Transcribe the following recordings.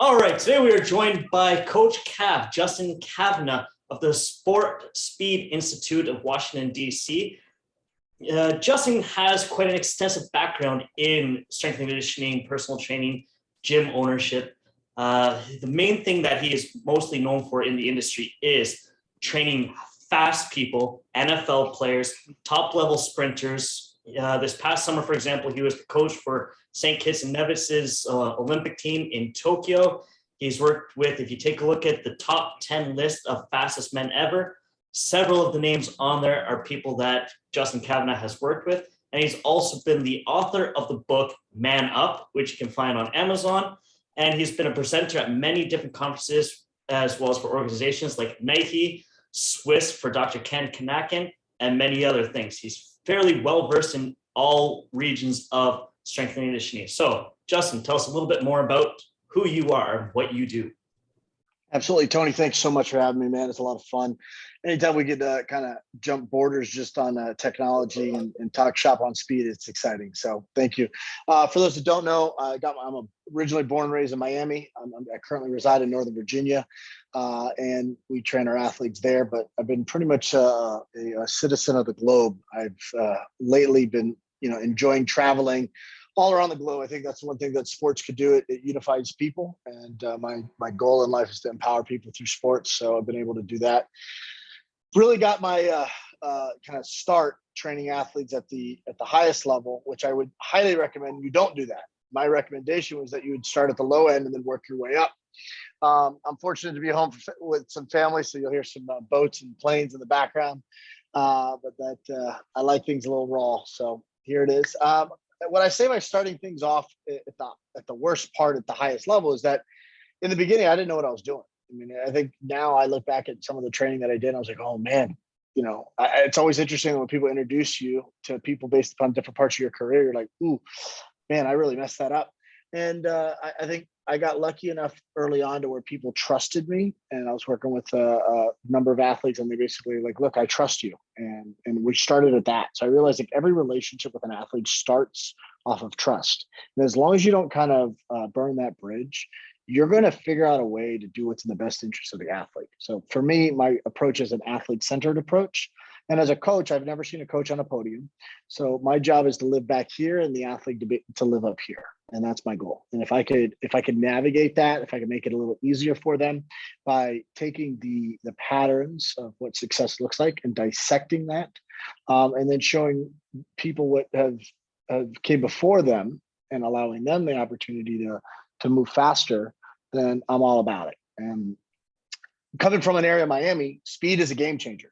All right, today we are joined by Coach Kav, Justin Kavanaugh of the Sport Speed Institute of Washington, D.C. Justin has quite an extensive background in strength and conditioning, personal training, gym ownership. The main thing that he is mostly known for in the industry is training fast people, NFL players, top-level sprinters. This past summer, for example, he was the coach for St. Kitts and Nevis's Olympic team in Tokyo. He's worked with, if you take a look at the top 10 list of fastest men ever, several of the names on there are people that Justin Kavanaugh has worked with. And he's also been the author of the book Man Up, which you can find on Amazon. And he's been a presenter at many different conferences, as well as for organizations like Nike, Swiss for Dr. Ken Kanakin, and many other things. He's fairly well-versed in all regions of strength and conditioning. So, Justin, tell us a little bit more about who you are and what you do. Absolutely, Tony. Thanks so much for having me, man. It's a lot of fun. Anytime we get to kind of jump borders just on technology and talk shop on speed, it's exciting. So thank you. For those that don't know, I'm originally born and raised in Miami. I currently reside in Northern Virginia, and we train our athletes there. But I've been pretty much a citizen of the globe. I've lately been, enjoying traveling all around the globe. I think that's one thing that sports could do. It unifies people, and my goal in life is to empower people through sports. So I've been able to do that. Really got my kind of start training athletes at the highest level, which I would highly recommend you don't do that. My recommendation was that you would start at the low end and then work your way up. I'm fortunate to be home with some family, so you'll hear some boats and planes in the background. But I like things a little raw, so here it is. When I say by starting things off at the worst part at the highest level is that in the beginning, I didn't know what I was doing. I mean, I think now I look back at some of the training that I did, and I was like, oh man, it's always interesting when people introduce you to people based upon different parts of your career. You're like, ooh, man, I really messed that up. And I think I got lucky enough early on to where people trusted me, and I was working with a number of athletes, and they basically like, look, I trust you. And we started at that. So I realized like every relationship with an athlete starts off of trust. And as long as you don't kind of burn that bridge, you're going to figure out a way to do what's in the best interest of the athlete. So for me, my approach is an athlete-centered approach. And as a coach, I've never seen a coach on a podium. So my job is to live back here and the athlete to live up here. And that's my goal. And if I could navigate that, if I could make it a little easier for them by taking the patterns of what success looks like and dissecting that, and then showing people what have came before them and allowing them the opportunity to move faster, then I'm all about it. And coming from an area of Miami, speed is a game changer,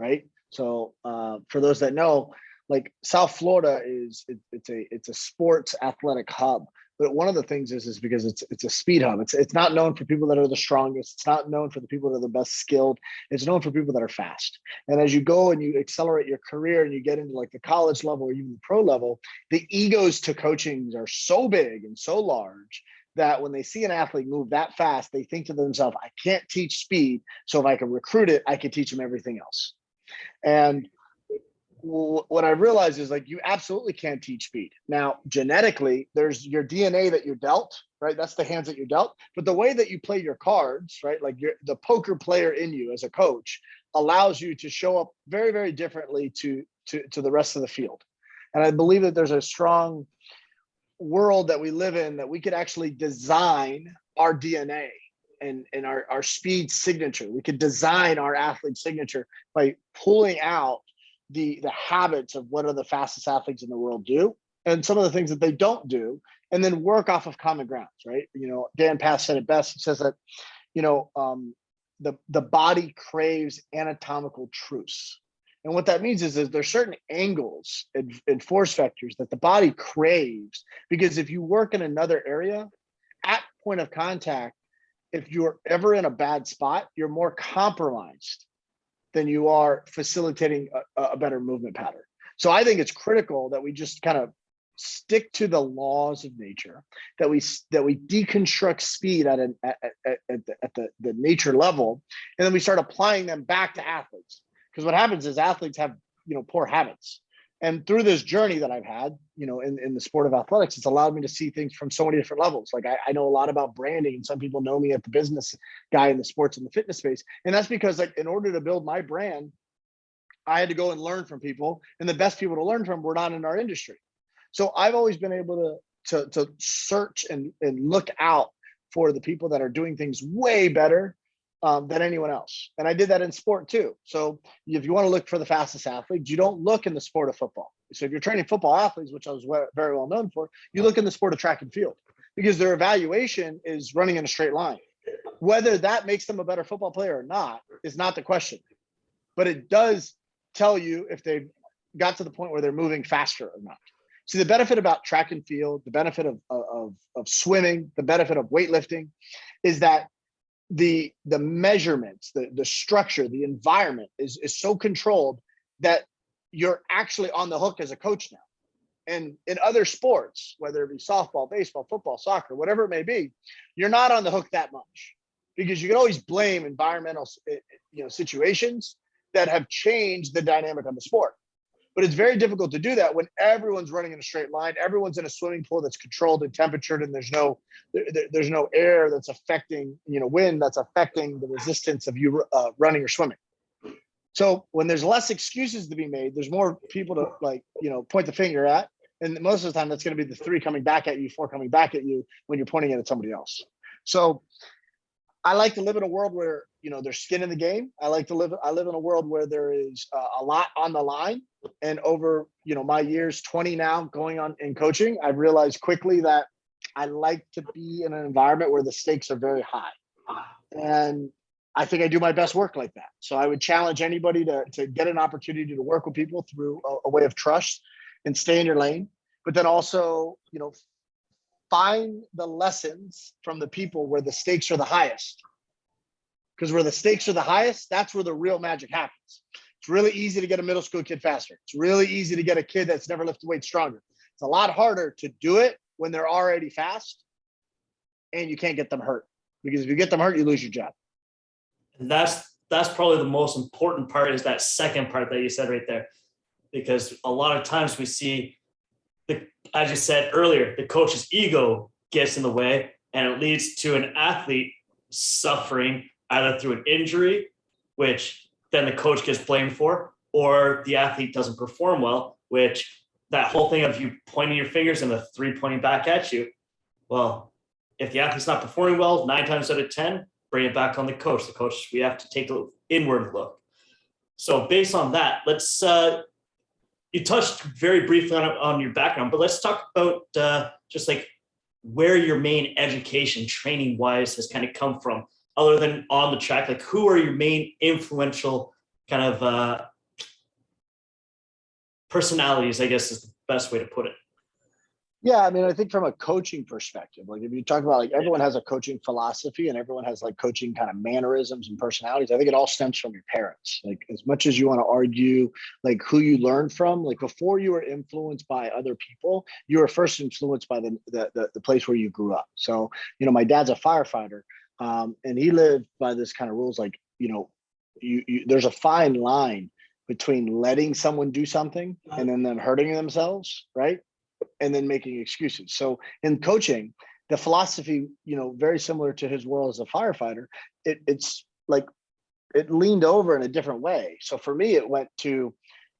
right? So for those that know, like South Florida it's a sports athletic hub. But one of the things is because it's a speed hub. It's not known for people that are the strongest. It's not known for the people that are the best skilled. It's known for people that are fast. And as you go and you accelerate your career and you get into like the college level or even the pro level, the egos to coaching are so big and so large that when they see an athlete move that fast, they think to themselves, I can't teach speed. So if I can recruit it, I can teach them everything else. And what I realized is like, you absolutely can't teach speed. Now, genetically, there's your DNA that you're dealt, right? That's the hands that you're dealt. But the way that you play your cards, right? Like the poker player in you as a coach allows you to show up very, very differently to the rest of the field. And I believe that there's a strong world that we live in that we could actually design our DNA and our speed signature. We could design our athlete signature by pulling out the habits of what are the fastest athletes in the world do and some of the things that they don't do, and then work off of common grounds, right? Dan Pass said it best. He says that, the body craves anatomical truths. And what that means is there's certain angles and force vectors that the body craves, because if you work in another area at point of contact, if you're ever in a bad spot, you're more compromised than you are facilitating a better movement pattern. So I think it's critical that we just kind of stick to the laws of nature, that we deconstruct speed at the nature level, and then we start applying them back to athletes. Because what happens is athletes have poor habits. And through this journey that I've had, in the sport of athletics, it's allowed me to see things from so many different levels. Like I know a lot about branding, and some people know me as the business guy in the sports and the fitness space. And that's because, like, in order to build my brand, I had to go and learn from people, and the best people to learn from were not in our industry. So I've always been able to search and look out for the people that are doing things way better than anyone else. And I did that in sport too. So if you want to look for the fastest athletes, you don't look in the sport of football. So if you're training football athletes, which I was very well known for, you look in the sport of track and field, because their evaluation is running in a straight line. Whether that makes them a better football player or not is not the question, but it does tell you if they've got to the point where they're moving faster or not. See, the benefit about track and field, the benefit of swimming, the benefit of weightlifting is that the measurements, the structure, the environment is so controlled that you're actually on the hook as a coach now. And in other sports, whether it be softball, baseball, football, soccer, whatever it may be, you're not on the hook that much, because you can always blame environmental situations that have changed the dynamic of the sport. But it's very difficult to do that when everyone's running in a straight line. Everyone's in a swimming pool that's controlled and temperatured, and there's no air that's affecting, wind that's affecting the resistance of you running or swimming. So when there's less excuses to be made, there's more people to point the finger at. And most of the time, that's going to be the 3 coming back at you, 4 coming back at you when you're pointing it at somebody else. So I like to live in a world where, there's skin in the game. I live in a world where there is a lot on the line. And over, my years, 20 now going on in coaching, I've realized quickly that I like to be in an environment where the stakes are very high. And I think I do my best work like that. So I would challenge anybody to get an opportunity to work with people through a way of trust and stay in your lane, but then also, find the lessons from the people where the stakes are the highest. Because where the stakes are the highest, that's where the real magic happens. It's really easy to get a middle school kid faster. It's really easy to get a kid that's never lifted weights stronger. It's a lot harder to do it when they're already fast and you can't get them hurt. Because if you get them hurt, you lose your job. And that's probably the most important part, is that second part that you said right there. Because a lot of times we see, as you said earlier, the coach's ego gets in the way, and it leads to an athlete suffering either through an injury, which then the coach gets blamed for, or the athlete doesn't perform well, which that whole thing of you pointing your fingers and the 3 pointing back at you. Well, if the athlete's not performing well, 9 times out of 10, bring it back on the coach. The coach, we have to take an inward look. So based on that, let's, you touched very briefly on your background, but let's talk about just like where your main education training wise has kind of come from, other than on the track. Like, who are your main influential kind of personalities, I guess is the best way to put it. Yeah, I mean, I think from a coaching perspective, like if you talk about, like, everyone has a coaching philosophy and everyone has like coaching kind of mannerisms and personalities. I think it all stems from your parents. Like, as much as you want to argue like who you learn from, like before you were influenced by other people, you were first influenced by the place where you grew up. So, my dad's a firefighter, and he lived by this kind of rules, like, there's a fine line between letting someone do something and then them hurting themselves, right? And then making excuses. So in coaching, the philosophy, very similar to his world as a firefighter, it's like it leaned over in a different way. So for me, it went to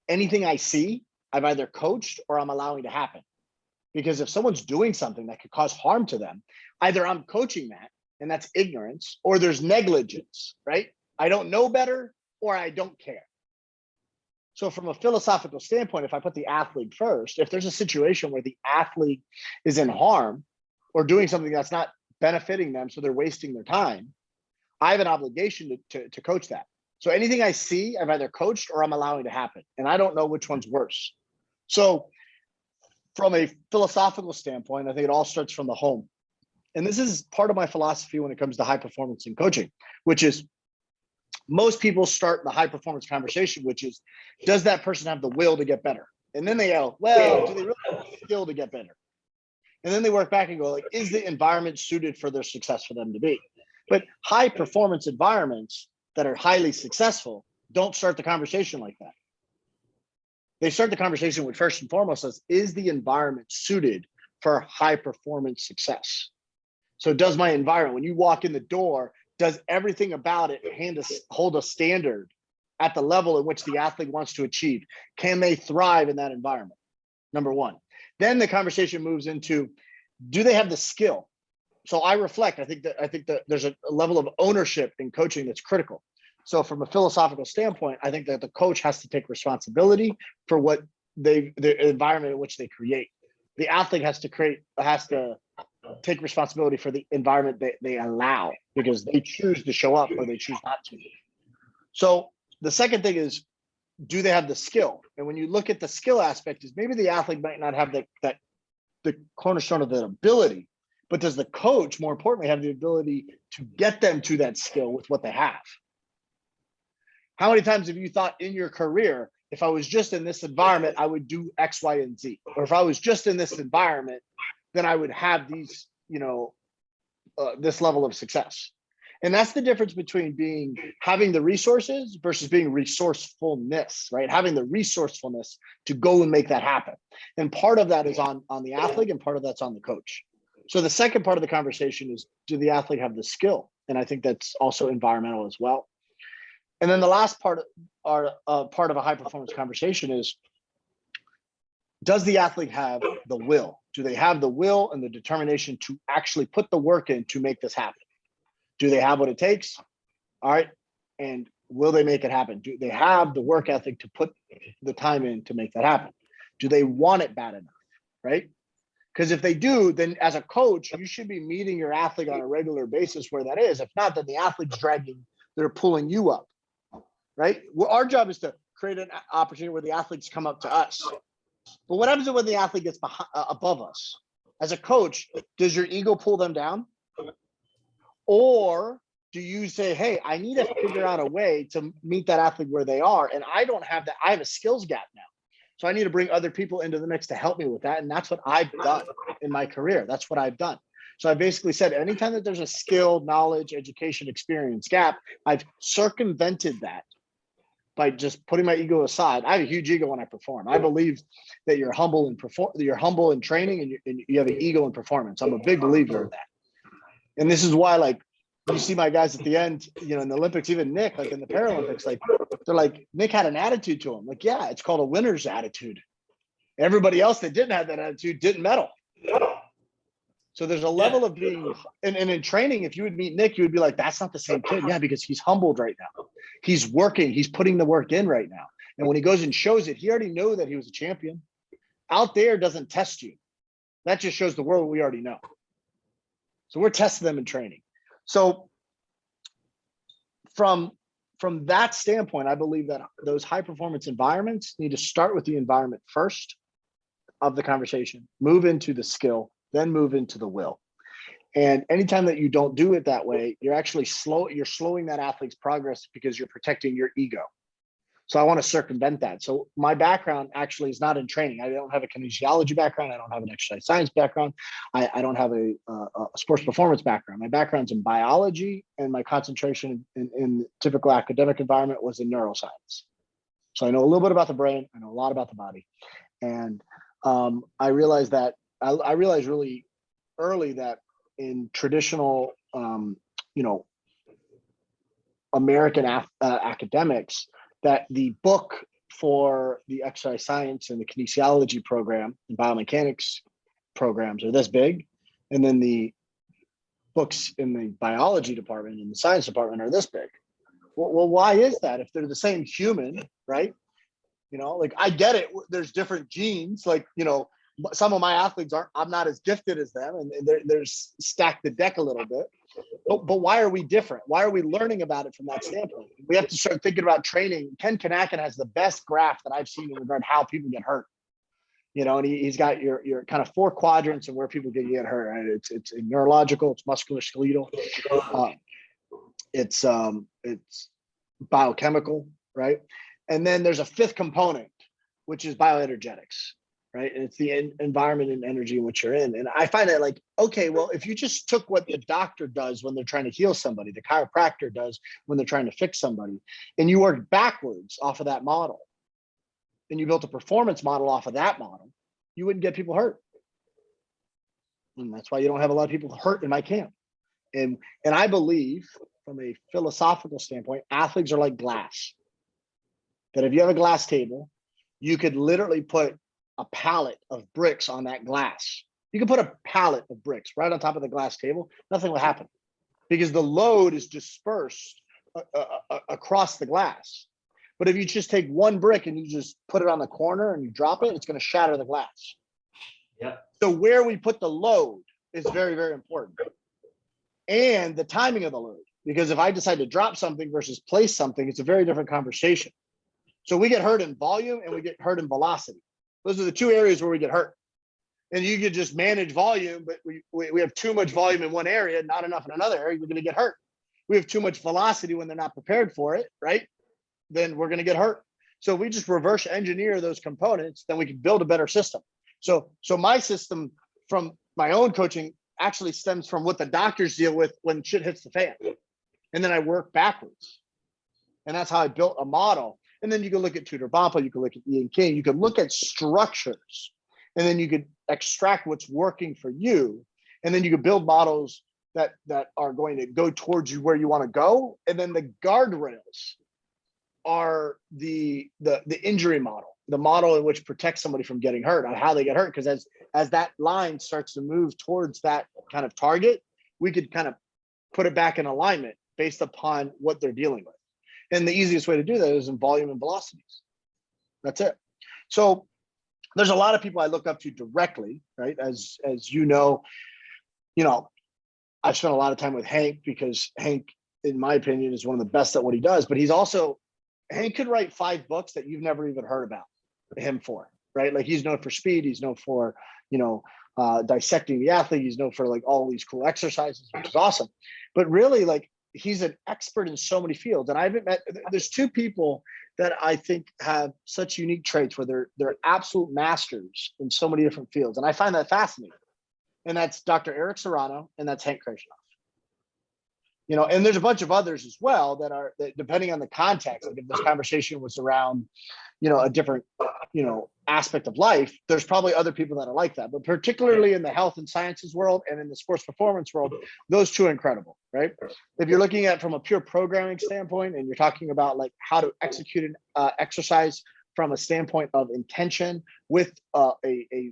anything I see, I've either coached or I'm allowing to happen. Because if someone's doing something that could cause harm to them, either I'm coaching that, and that's ignorance, or there's negligence, right? I don't know better, or I don't care. So from a philosophical standpoint, if I put the athlete first, if there's a situation where the athlete is in harm or doing something that's not benefiting them, so they're wasting their time, I have an obligation to coach that. So anything I see, I've either coached or I'm allowing to happen. And I don't know which one's worse. So from a philosophical standpoint, I think it all starts from the home. And this is part of my philosophy when it comes to high performance in coaching, which is most people start the high performance conversation, which is, does that person have the will to get better? And then they go, well, do they really have the skill to get better? And then they work back and go, like, is the environment suited for their success for them to be? But high performance environments that are highly successful don't start the conversation like that. they start the conversation with first and foremost is the environment suited for high performance success? So does my environment, when you walk in the door, does everything about it hold a standard at the level in which the athlete wants to achieve? Can they thrive in that environment? Number one. Then the conversation moves into, do they have the skill? So I reflect. I think that there's a level of ownership in coaching that's critical. So from a philosophical standpoint, I think that the coach has to take responsibility for what the environment in which they create. The athlete has to take responsibility for the environment that they allow, because they choose to show up or they choose not to. So the second thing is, do they have the skill? And when you look at the skill aspect, is maybe the athlete might not have the cornerstone of that ability, but does the coach, more importantly, have the ability to get them to that skill with what they have? How many times have you thought in your career, if I was just in this environment, I would do X, Y, and Z? Or if I was just in this environment, then I would have these, this level of success. And that's the difference between having the resources versus being resourcefulness, right? Having the resourcefulness to go and make that happen. And part of that is on the athlete, and part of that's on the coach. So the second part of the conversation is, do the athlete have the skill? And I think that's also environmental as well. And then the last part of a high performance conversation is, does the athlete have the will? Do they have the will and the determination to actually put the work in to make this happen? Do they have what it takes? All right. And will they make it happen? Do they have the work ethic to put the time in to make that happen? Do they want it bad enough? Right? Because if they do, then as a coach, you should be meeting your athlete on a regular basis where that is. If not, then the athlete's they're pulling you up. Right? Well, our job is to create an opportunity where the athletes come up to us. But what happens when the athlete gets above us? As a coach, does your ego pull them down? Or do you say, hey, I need to figure out a way to meet that athlete where they are, and I don't have that. I have a skills gap now. So I need to bring other people into the mix to help me with that. And that's what I've done in my career. That's what I've done. So I basically said, anytime that there's a skill, knowledge, education, experience gap, I've circumvented that by just putting my ego aside. I have a huge ego when I perform. I believe that you're humble in training, and you have an ego in performance. I'm a big believer of that. And this is why, like, you see my guys at the end, in the Olympics, even Nick, like in the Paralympics, like, they're like, Nick had an attitude to him. Like, yeah, it's called a winner's attitude. Everybody else that didn't have that attitude didn't medal. So there's a level of being, and in training, if you would meet Nick, you would be like, that's not the same kid. Yeah, because he's humbled right now. He's working, he's putting the work in right now. And when he goes and shows it, he already knows that he was a champion. Out there doesn't test you. That just shows the world what we already know. So we're testing them in training. So from that standpoint, I believe that those high performance environments need to start with the environment first of the conversation, move into the skill, then move into the will. And anytime that you don't do it that way, you're actually slowing that athlete's progress because you're protecting your ego. So I want to circumvent that. So my background actually is not in training. I don't have a kinesiology background. I don't have an exercise science background. I don't have a sports performance background. My background's in biology, and my concentration in typical academic environment was in neuroscience. So I know a little bit about the brain. I know a lot about the body. And I realized really early that in traditional, American academics, that the book for the exercise science and the kinesiology program and biomechanics programs are this big, and then the books in the biology department and the science department are this big. Well, why is that? If they're the same human, right? Like, I get it. There's different genes. Like, some of my athletes I'm not as gifted as them, and they're stacked the deck a little bit. But why are we different? Why are we learning about it from that standpoint? We have to start thinking about training. Ken Kanakin has the best graph that I've seen in regard to how people get hurt. And he's got your kind of 4 quadrants of where people get hurt. Right? It's neurological, it's musculoskeletal, it's biochemical, right? And then there's a 5th component, which is bioenergetics. Right. And it's the environment and energy in which you're in. And I find that, like, okay, well, if you just took what the doctor does when they're trying to heal somebody, the chiropractor does when they're trying to fix somebody, and you work backwards off of that model, and you built a performance model off of that model, you wouldn't get people hurt. And that's why you don't have a lot of people hurt in my camp. And I believe from a philosophical standpoint, athletes are like glass. That if you have a glass table, you could literally put a pallet of bricks on that glass. You can put a pallet of bricks right on top of the glass table. Nothing will happen because the load is dispersed across the glass. But if you just take one brick and you just put it on the corner and you drop it, it's going to shatter the glass. Yeah. So where we put the load is very, very important. And the timing of the load, because if I decide to drop something versus place something, it's a very different conversation. So we get hurt in volume and we get hurt in velocity. Those are the two areas where we get hurt. And you could just manage volume, but we have too much volume in one area, not enough in another area, you're going to get hurt. We have too much velocity when they're not prepared for it, right? Then we're going to get hurt. So we just reverse engineer those components, then we can build a better system. So my system from my own coaching actually stems from what the doctors deal with when shit hits the fan. And then I work backwards. And that's how I built a model. And then you can look at Tudor Bompa, you can look at Ian King, you can look at structures, and then you could extract what's working for you. And then you could build models that are going to go towards you where you want to go. And then the guardrails are the injury model, the model in which protects somebody from getting hurt, on how they get hurt. Because as that line starts to move towards that kind of target, we could kind of put it back in alignment based upon what they're dealing with. And the easiest way to do that is in volume and velocities. That's it. So there's a lot of people I look up to directly, right? As you know, I've spent a lot of time with Hank because Hank, in my opinion, is one of the best at what he does. But Hank could write 5 books that you've never even heard about him for, right? Like he's known for speed. He's known for, dissecting the athlete. He's known for like all these cool exercises, which is awesome. But really, like, he's an expert in so many fields. And I haven't met, there's 2 people that I think have such unique traits where they're absolute masters in so many different fields. And I find that fascinating. And that's Dr. Eric Serrano and that's Hank Krasnoff. And there's a bunch of others as well that depending on the context, like if this conversation was around, a different, aspect of life, there's probably other people that are like that, but particularly in the health and sciences world and in the sports performance world, those 2 are incredible, right? If you're looking at from a pure programming standpoint and you're talking about like how to execute an exercise from a standpoint of intention with a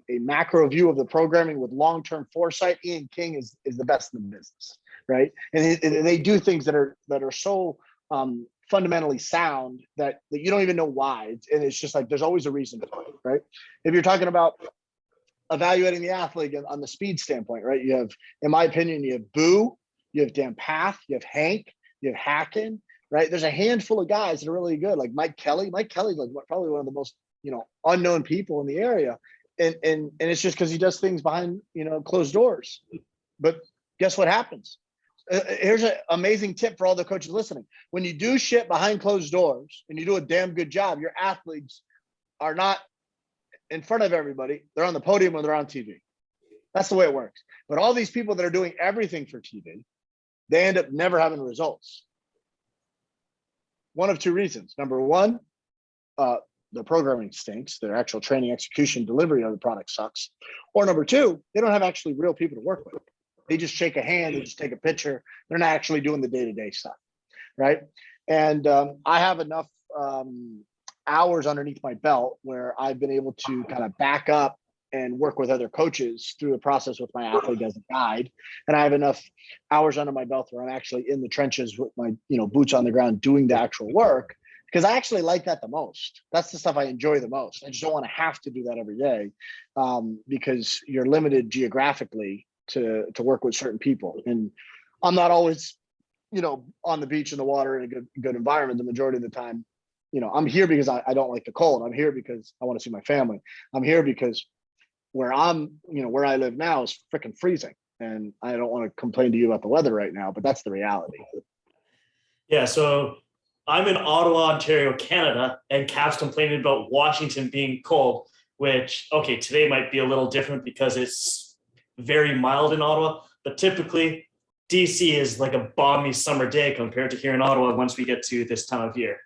macro view of the programming with long-term foresight, Ian King is the best in the business, right? And they do things that are so fundamentally sound that you don't even know why. And it's just like, there's always a reason for it, right? If you're talking about evaluating the athlete on the speed standpoint, right? You have, in my opinion, you have Boo, you have Dan Path, you have Hank, you have Hacken, right? There's a handful of guys that are really good, like Mike Kelly. Mike Kelly's like probably one of the most, unknown people in the area. And it's just because he does things behind, closed doors. But guess what happens? Here's an amazing tip for all the coaches listening. When you do shit behind closed doors and you do a damn good job, your athletes are not in front of everybody. They're on the podium or they're on TV. That's the way it works. But all these people that are doing everything for TV, they end up never having results. One of 2 reasons. Number one, the programming stinks. Their actual training, execution, delivery of the product sucks. Or number 2, they don't have actually real people to work with. They just shake a hand, they just take a picture. They're not actually doing the day-to-day stuff, right? And I have enough hours underneath my belt where I've been able to kind of back up and work with other coaches through the process with my athlete as a guide. And I have enough hours under my belt where I'm actually in the trenches with my, boots on the ground doing the actual work, because I actually like that the most. That's the stuff I enjoy the most. I just don't want to have to do that every day because you're limited geographically to work with certain people. And I'm not always, on the beach in the water in a good environment the majority of the time. I'm here because I don't like the cold. I'm here because I want to see my family. I'm here because where where I live now is freaking freezing. And I don't want to complain to you about the weather right now, but that's the reality. Yeah, so I'm in Ottawa, Ontario, Canada, and Cav's complaining about Washington being cold, which, okay, today might be a little different because it's very mild in Ottawa, but typically DC is like a balmy summer day compared to here in Ottawa once we get to this time of year.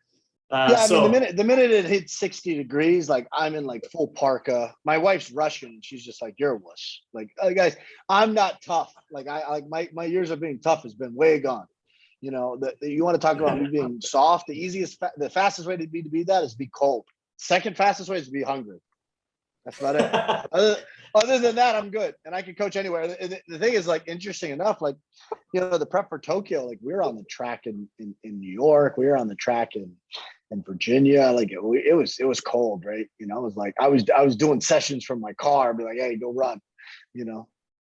Yeah, I mean, the minute it hits 60 degrees, like I'm in like full parka. My wife's Russian. She's just like, you're a wuss. Like, guys, I'm not tough. Like my years of being tough has been way gone. You know, you want to talk about me being soft. The fastest way to be that is be cold. Second fastest way is to be hungry. That's about it. Other than that, I'm good, and I can coach anywhere. The thing is, like, interesting enough, like, you know, the prep for Tokyo, like, we were on the track in New York, we were on the track in Virginia. Like, it was cold, right? You know, it was like I was doing sessions from my car, be like, hey, go run, you know.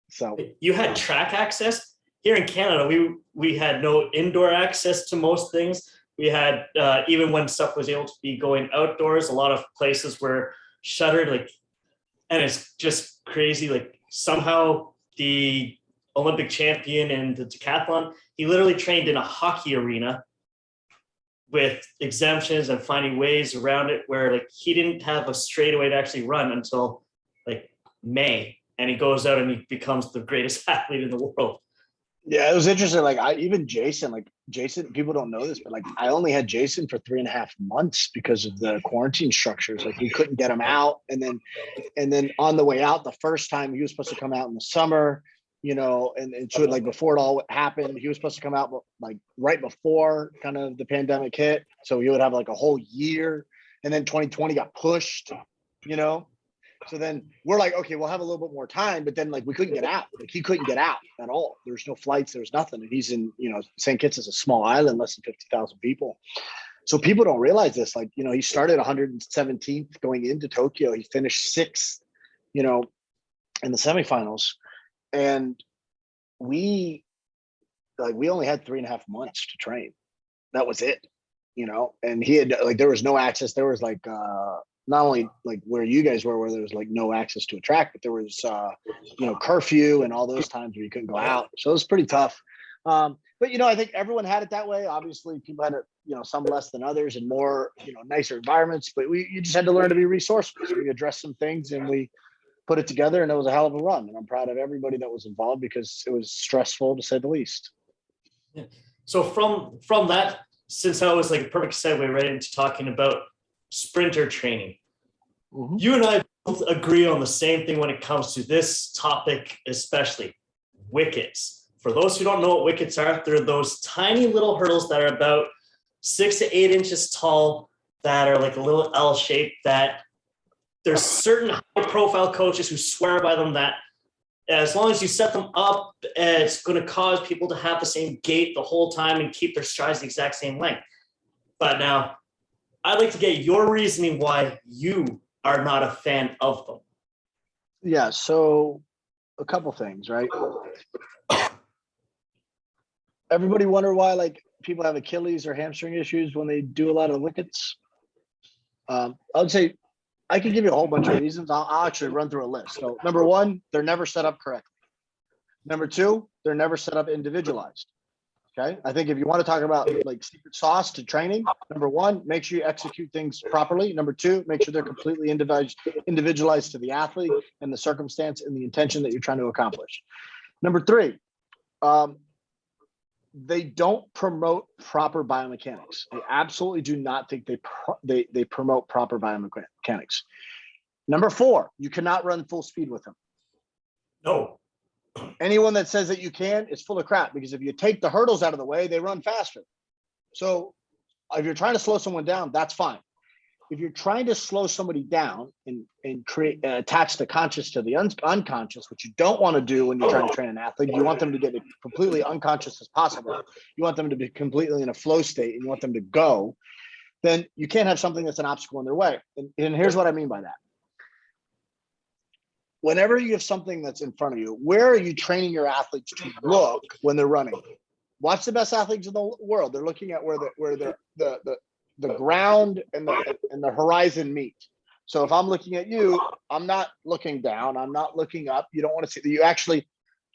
So you had track access here in Canada. We had no indoor access to most things. We had even when stuff was able to be going outdoors, a lot of places were shuttered, like, and it's just crazy. Like, somehow the Olympic champion in the decathlon, he literally trained in a hockey arena with exemptions and finding ways around it, where like he didn't have a straightaway to actually run until like May, and he goes out and he becomes the greatest athlete in the world. yeah, it was interesting. Like Jason, people don't know this, but like I only had Jason for 3.5 months because of the quarantine structures. Like we couldn't get him out. And then on the way out, the first time he was supposed to come out in the summer, you know, and so like before it all happened, he was supposed to come out like right before kind of the pandemic hit. So he would have like a whole year. And then 2020 got pushed, you know. So then we're like, okay, we'll have a little bit more time, but then like we couldn't get out. Like he couldn't get out at all. There's no flights, there's nothing. And he's in, you know, St. Kitts is a small island, less than 50,000 people. So people don't realize this. Like, you know, he started 117th going into Tokyo. He finished 6th, you know, in the semifinals. And we only had 3.5 months to train. That was it, you know, and he had like, there was no access. There was like, not only like where you guys were, where there was like no access to a track, but there was, you know, curfew and all those times where you couldn't go out. So it was pretty tough. But, you know, I think everyone had it that way. Obviously people had it, you know, some less than others and more, you know, nicer environments, but you just had to learn to be resourceful. So we addressed some things and we put it together, and it was a hell of a run. And I'm proud of everybody that was involved because it was stressful to say the least. Yeah. So from that, since that was like a perfect segue right into talking about sprinter training. Mm-hmm. You and I both agree on the same thing when it comes to this topic, especially wickets. For those who don't know what wickets are, they're those tiny little hurdles that are about 6 to 8 inches tall, that are like a little L shape, that there's certain high profile coaches who swear by them, that as long as you set them up, it's going to cause people to have the same gait the whole time and keep their strides the exact same length. But now, I'd like to get your reasoning why you are not a fan of them. Yeah, so a couple things, right? Everybody wonder why like people have Achilles or hamstring issues when they do a lot of the wickets. I would say I could give you a whole bunch of reasons. I'll actually run through a list. So number one, they're never set up correctly. Number two, they're never set up individualized. Okay. I think if you want to talk about like secret sauce to training, number one, make sure you execute things properly. Number two, make sure they're completely individualized to the athlete and the circumstance and the intention that you're trying to accomplish. Number three, they don't promote proper biomechanics. I absolutely do not think they promote proper biomechanics. Number four, you cannot run full speed with them. No. Anyone that says that you can is full of crap, because if you take the hurdles out of the way, they run faster. So if you're trying to slow someone down, that's fine. If you're trying to slow somebody down and create attach the conscious to the unconscious, which you don't want to do when you're trying to train an athlete, you want them to get as completely unconscious as possible. You want them to be completely in a flow state and you want them to go, then you can't have something that's an obstacle in their way. And here's what I mean by that. Whenever you have something that's in front of you, where are you training your athletes to look when they're running? Watch the best athletes in the world. They're looking at where the ground and the horizon meet. So if I'm looking at you, I'm not looking down. I'm not looking up. You don't want to see.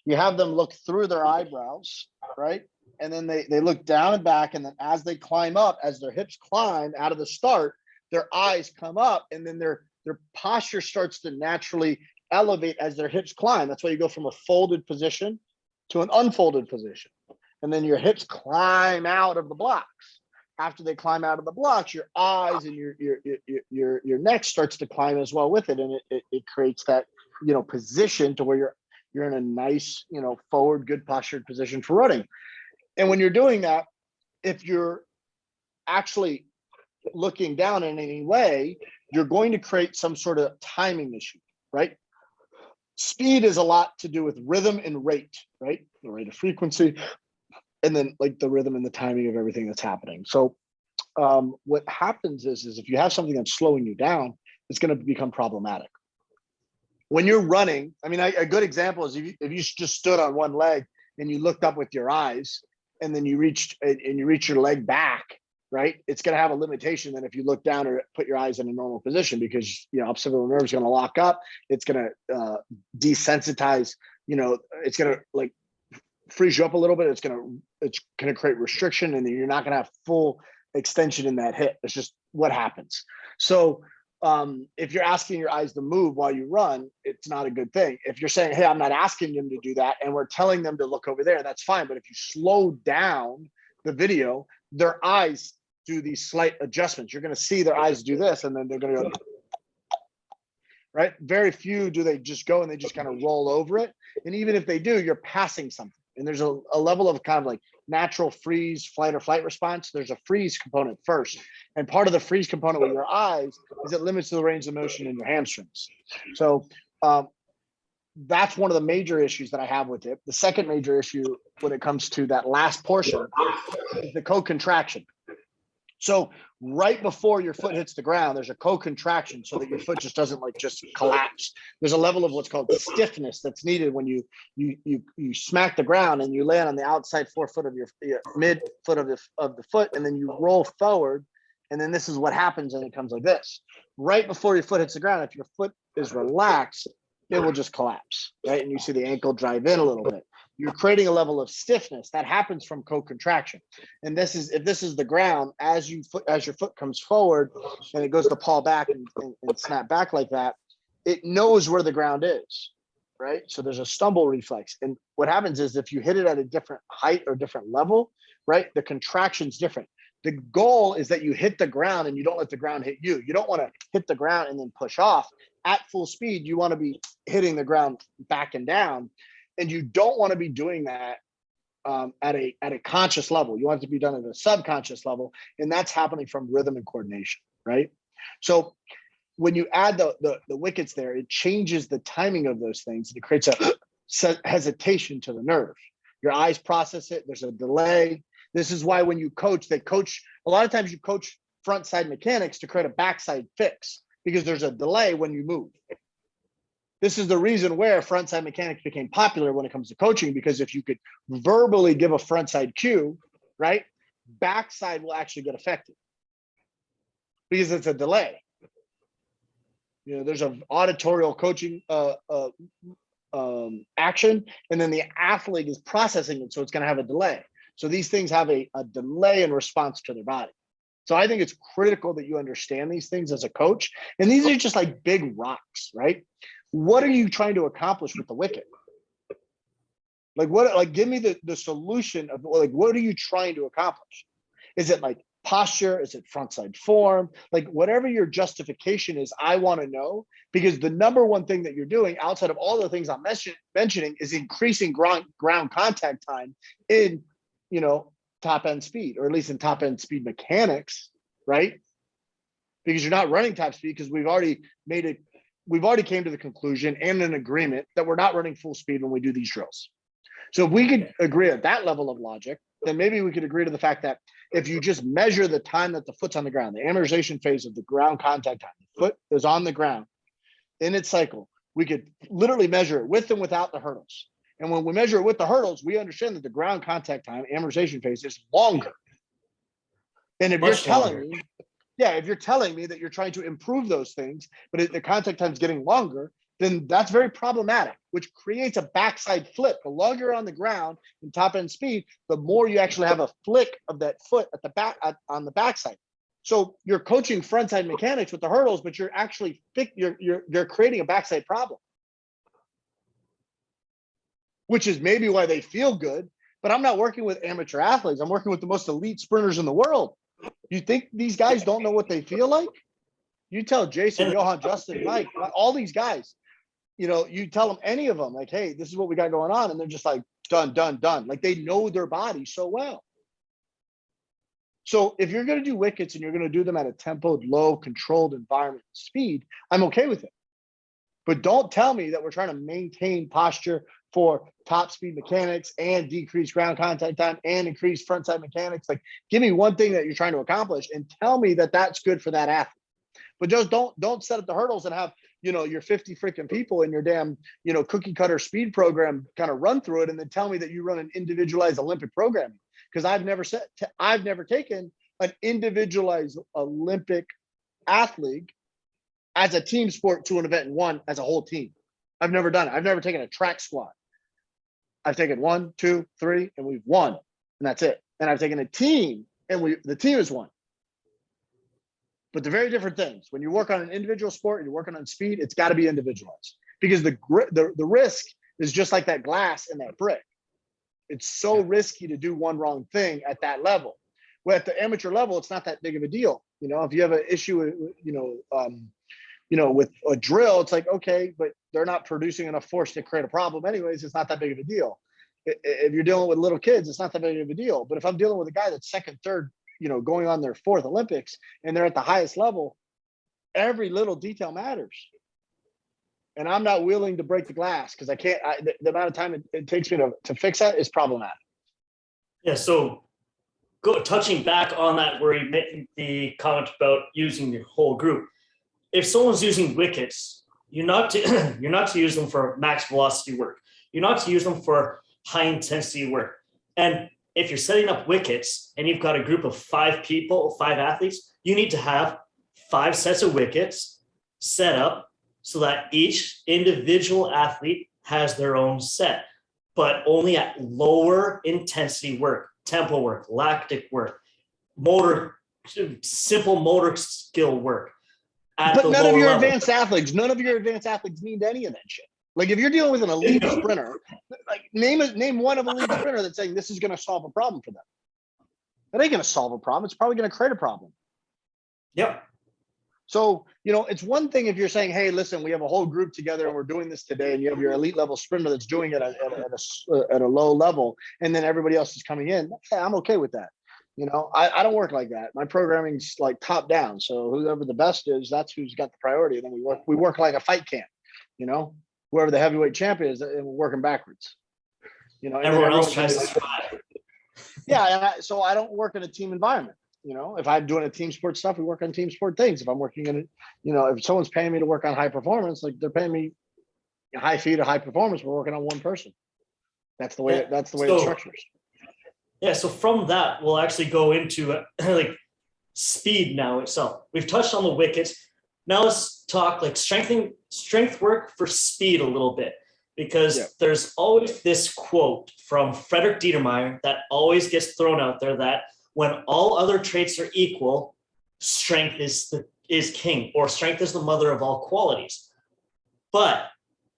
You have them look through their eyebrows, right? And then they look down and back. And then as they climb up, as their hips climb out of the start, their eyes come up, and then their posture starts to naturally elevate as their hips climb. That's why you go from a folded position to an unfolded position. And then your hips climb out of the blocks. after they climb out of the blocks, your eyes and your neck starts to climb as well with it, and it creates that, you know, position to where you're in a nice, you know, forward, good postured position for running. And when you're doing that, if you're actually looking down in any way, you're going to create some sort of timing issue, right? Speed is a lot to do with rhythm and rate, right? The rate of frequency, and then like the rhythm and the timing of everything that's happening. So what happens is if you have something that's slowing you down, it's going to become problematic. When you're running, I mean, a good example is if you just stood on one leg and you looked up with your eyes, and then you reach your leg back, right? It's going to have a limitation than if you look down or put your eyes in a normal position, because, you know, occipital nerve is going to lock up. It's going to desensitize, you know, it's going to like freeze you up a little bit. It's going to create restriction, and then you're not going to have full extension in that hip. It's just what happens. So if you're asking your eyes to move while you run, it's not a good thing. If you're saying, hey, I'm not asking them to do that, and we're telling them to look over there, that's fine. But if you slow down the video, their eyes do these slight adjustments. You're going to see their eyes do this, and then they're going to go, right? Very few do they just go and they just kind of roll over it. And even if they do, you're passing something. And there's a level of kind of like natural freeze, flight or flight response. There's a freeze component first. And part of the freeze component with your eyes is it limits the range of motion in your hamstrings. So that's one of the major issues that I have with it. The second major issue when it comes to that last portion is the co-contraction. So right before your foot hits the ground, there's a co-contraction so that your foot just doesn't like just collapse. There's a level of what's called stiffness that's needed when you smack the ground and you land on the outside forefoot of your mid foot of the foot, and then you roll forward. And then this is what happens, and it comes like this. Right before your foot hits the ground, if your foot is relaxed, it will just collapse, right? And you see the ankle drive in a little bit. You're creating a level of stiffness that happens from co-contraction. And this is, if this is the ground, as your foot comes forward and it goes to paw back and snap back like that, it knows where the ground is, right? So there's a stumble reflex. And what happens is if you hit it at a different height or different level, right, the contraction's different. The goal is that you hit the ground and you don't let the ground hit you. You don't want to hit the ground and then push off. At full speed, you want to be hitting the ground back and down. And you don't want to be doing that at a conscious level. You want it to be done at a subconscious level. And that's happening from rhythm and coordination, right? So when you add the wickets there, it changes the timing of those things. And it creates a hesitation to the nerve. Your eyes process it. There's a delay. This is why when you coach, a lot of times you coach front side mechanics to create a backside fix, because there's a delay when you move. This is the reason where frontside mechanics became popular when it comes to coaching, because if you could verbally give a frontside cue, right, backside will actually get affected because it's a delay. You know, there's an auditorial coaching action, and then the athlete is processing it, so it's going to have a delay. So these things have a delay in response to their body. So I think it's critical that you understand these things as a coach. And these are just like big rocks, right? What are you trying to accomplish with the wicket? Like give me the solution of like, what are you trying to accomplish? Is it like posture? Is it frontside form? Like whatever your justification is, I want to know, because the number one thing that you're doing outside of all the things I'm mentioning is increasing ground contact time in, you know, top end speed, or at least in top end speed mechanics, right? Because you're not running top speed, because we've already came to the conclusion and an agreement that we're not running full speed when we do these drills. So if we could agree at that level of logic, then maybe we could agree to the fact that if you just measure the time that the foot's on the ground, the amortization phase of the ground contact time, the foot is on the ground in its cycle, we could literally measure it with and without the hurdles. And when we measure it with the hurdles, we understand that the ground contact time, amortization phase, is longer. And if you're telling me, if you're telling me that you're trying to improve those things, but the contact time is getting longer, then that's very problematic, which creates a backside flip. The longer you're on the ground in top end speed, the more you actually have a flick of that foot at the back on the backside. So you're coaching frontside mechanics with the hurdles, but you're actually you're creating a backside problem, which is maybe why they feel good. But I'm not working with amateur athletes. I'm working with the most elite sprinters in the world. You think these guys don't know what they feel like? You tell Jason, Yohan, Justin, Mike, all these guys, you tell them, any of them, like, hey, this is what we got going on. And they're just like, done, done, done. Like, they know their body so well. So if you're going to do wickets and you're going to do them at a tempoed, low, controlled environment speed, I'm okay with it. But don't tell me that we're trying to maintain posture for top speed mechanics and decrease ground contact time and increase frontside mechanics. Like, give me one thing that you're trying to accomplish and tell me that that's good for that athlete. But just don't set up the hurdles and have, your 50 freaking people in your damn, cookie cutter speed program kind of run through it and then tell me that you run an individualized Olympic programming. Because I've never taken an individualized Olympic athlete as a team sport to an event and won as a whole team. I've never done it. I've never taken a track squad. I've taken 1, 2, 3, and we've won, and that's it. And I've taken a team, and the team has won. But they're very different things. When you work on an individual sport and you're working on speed, it's got to be individualized because the risk is just like that glass and that brick. It's so risky to do one wrong thing at that level. Well, at the amateur level, it's not that big of a deal. If you have an issue, with a drill, it's like, okay, but they're not producing enough force to create a problem anyways. It's not that big of a deal. If you're dealing with little kids, it's not that big of a deal. But if I'm dealing with a guy that's second, third, going on their 4th Olympics and they're at the highest level, every little detail matters. And I'm not willing to break the glass because I can't, the amount of time it takes me to fix that is problematic. Yeah. So touching back on that, where you made the comment about using the whole group. If someone's using wickets, you're not to use them for max velocity work. You're not to use them for high intensity work. And if you're setting up wickets and you've got a group of 5 people, 5 athletes, you need to have 5 sets of wickets set up so that each individual athlete has their own set, but only at lower intensity work, tempo work, lactic work, simple motor skill work. But none of your advanced athletes need any of that shit. Like, if you're dealing with an elite sprinter, like name one of elite sprinter that's saying this is going to solve a problem for them. That ain't going to solve a problem. It's probably going to create a problem. Yep. So, it's one thing if you're saying, hey, listen, we have a whole group together and we're doing this today, and you have your elite level sprinter that's doing it at a low level, and then everybody else is coming in. Hey, I'm okay with that. I don't work like that. My programming's like top down. So whoever the best is, that's who's got the priority. And then we work like a fight camp, whoever the heavyweight champion is, and we're working backwards. Everyone else tries to survive. Yeah. And so I don't work in a team environment. If I'm doing a team sport stuff, we work on team sport things. If I'm working in if someone's paying me to work on high performance, like they're paying me high feed or high performance, we're working on one person. That's the way it structures. Yeah, so from that, we'll actually go into like speed now itself. We've touched on the wickets. Now let's talk like strength work for speed a little bit, because there's always this quote from Frederick Dietermeyer that always gets thrown out there that when all other traits are equal, strength is king, or strength is the mother of all qualities. But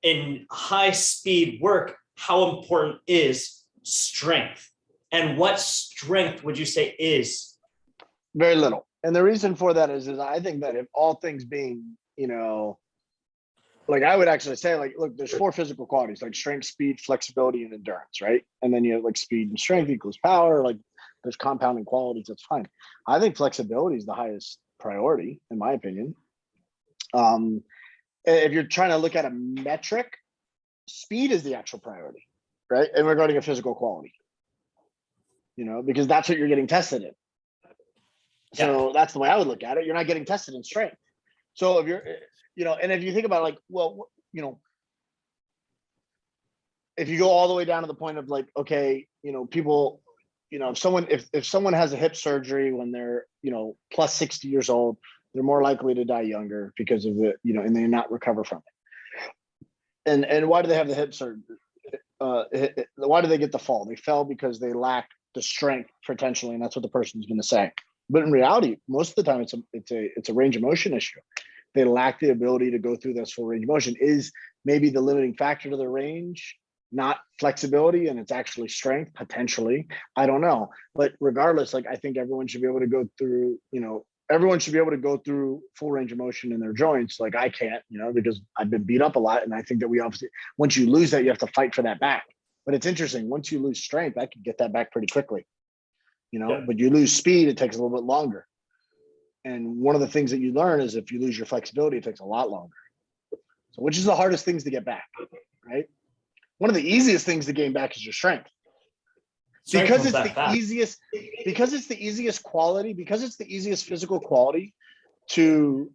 in high speed work, how important is strength? And what strength would you say is? Very little. And the reason for that is I think that if all things being, like I would actually say, like, look, there's 4 physical qualities, like strength, speed, flexibility, and endurance, right? And then you have like speed and strength equals power. Like there's compounding qualities. That's fine. I think flexibility is the highest priority, in my opinion. If you're trying to look at a metric, speed is the actual priority, right? And regarding a physical quality. Because that's what you're getting tested in. So that's the way I would look at it. You're not getting tested in strength. So if you're, and if you think about it, like, well, if you go all the way down to the point of like, okay, people, if someone has a hip surgery when they're, plus 60 years old, they're more likely to die younger because of it, and they're not recover from it. And why do they have the hip surgery? Why do they get the fall? They fell because they lack the strength potentially, and that's what the person's going to say. But in reality, most of the time, it's a range of motion issue. They lack the ability to go through this full range of motion. Is maybe the limiting factor to the range not flexibility and it's actually strength potentially. I don't know. But regardless, like I think everyone should be able to go through, everyone should be able to go through full range of motion in their joints. Like I can't, because I've been beat up a lot. And I think that we obviously, once you lose that, you have to fight for that back. But it's interesting. Once you lose strength, I can get that back pretty quickly, but you lose speed, it takes a little bit longer. And one of the things that you learn is if you lose your flexibility, it takes a lot longer. So which is the hardest things to get back, right? One of the easiest things to gain back is your strength. Because it's the easiest quality, because it's the easiest physical quality to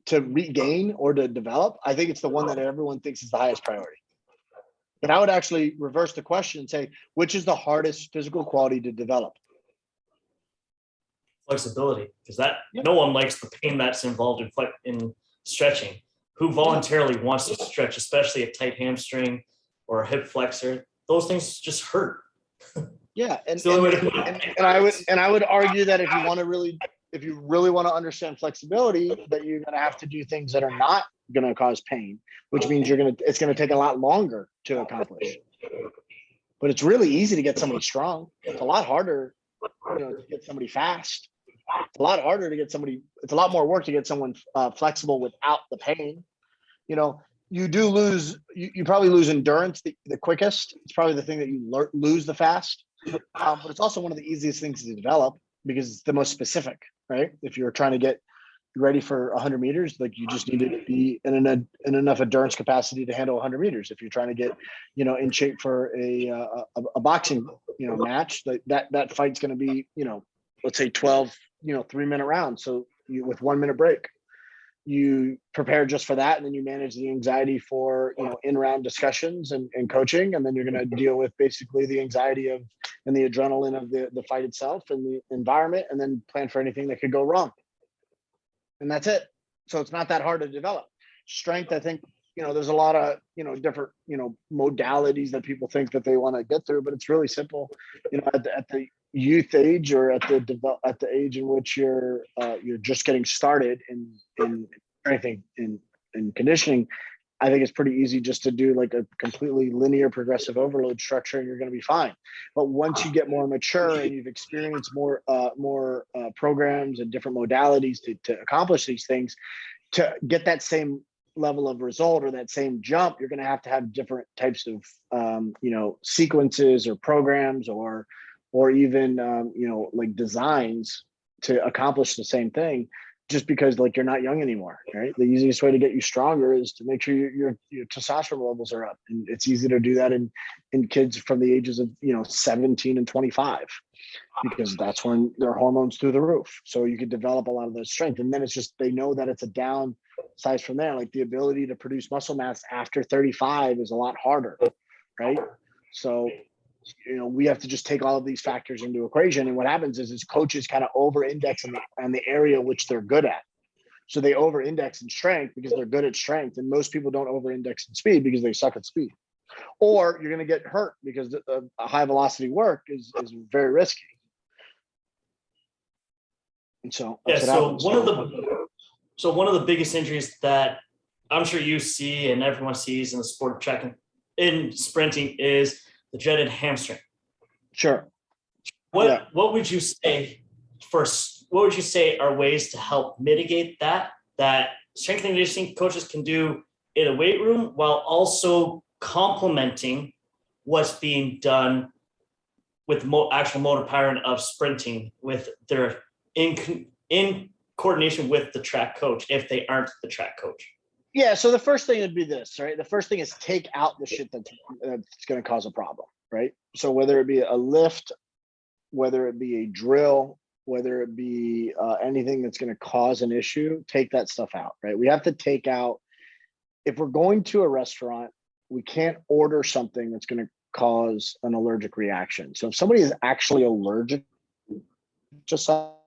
regain or to develop. I think it's the one that everyone thinks is the highest priority. But I would actually reverse the question and say, which is the hardest physical quality to develop? Flexibility, because no one likes the pain that's involved in stretching. Who voluntarily wants to stretch, especially a tight hamstring or a hip flexor? Those things just hurt. Yeah, and I would argue that if you really want to understand flexibility, that you're going to have to do things that are not going to cause pain, which means it's going to take a lot longer to accomplish. But it's really easy to get somebody strong. It's a lot harder, to get somebody fast. It's a lot harder to get somebody. It's a lot more work to get someone flexible without the pain. You do lose. You probably lose endurance the quickest. It's probably the thing that you lose the fast. But it's also one of the easiest things to develop because it's the most specific, right? If you're trying to get ready for 100 meters, like you just need to be in enough endurance capacity to handle 100 meters. If you're trying to get, in shape for a boxing, match, that fight's going to be, let's say 12, 3-minute rounds. So with 1 minute break, you prepare just for that. And then you manage the anxiety for, in-round discussions and coaching. And then you're going to deal with basically the anxiety and the adrenaline of the fight itself and the environment, and then plan for anything that could go wrong. And that's it. So it's not that hard to develop. Strength, I think, there's a lot of, different, modalities that people think that they want to get through, but it's really simple. At the youth age or at the age in which you're just getting started in anything in conditioning, I think it's pretty easy just to do like a completely linear progressive overload structure and you're going to be fine. But once you get more mature and you've experienced more programs and different modalities to accomplish these things, to get that same level of result or that same jump, you're going to have different types of sequences or programs or even like designs to accomplish the same thing, just because like you're not young anymore, right? The easiest way to get you stronger is to make sure your testosterone levels are up, and it's easy to do that in kids from the ages of 17 and 25, because that's when their hormones through the roof. So you could develop a lot of that strength, and then it's just they know that it's a down size from there. Like the ability to produce muscle mass after 35 is a lot harder, right? So we have to just take all of these factors into equation. And what happens is coaches kind of over-index on the area which they're good at. So they over-index in strength because they're good at strength. And most people don't over-index in speed because they suck at speed. Or you're going to get hurt because a high velocity work is very risky. And so one of the biggest injuries that I'm sure you see and everyone sees in the sport of trekking, in sprinting, is the dreaded hamstring. Sure. What would you say what would you say are ways to help mitigate that strength and conditioning coaches can do in a weight room while also complementing what's being done with actual motor pattern of sprinting with their in coordination with the track coach if they aren't the track coach? Yeah, so the first thing would be this, right? The first thing is take out the shit that's going to cause a problem, right? So whether it be a lift, whether it be a drill, whether it be anything that's going to cause an issue, take that stuff out, right? We have to take out, if we're going to a restaurant, we can't order something that's going to cause an allergic reaction. So if somebody is actually allergic to something,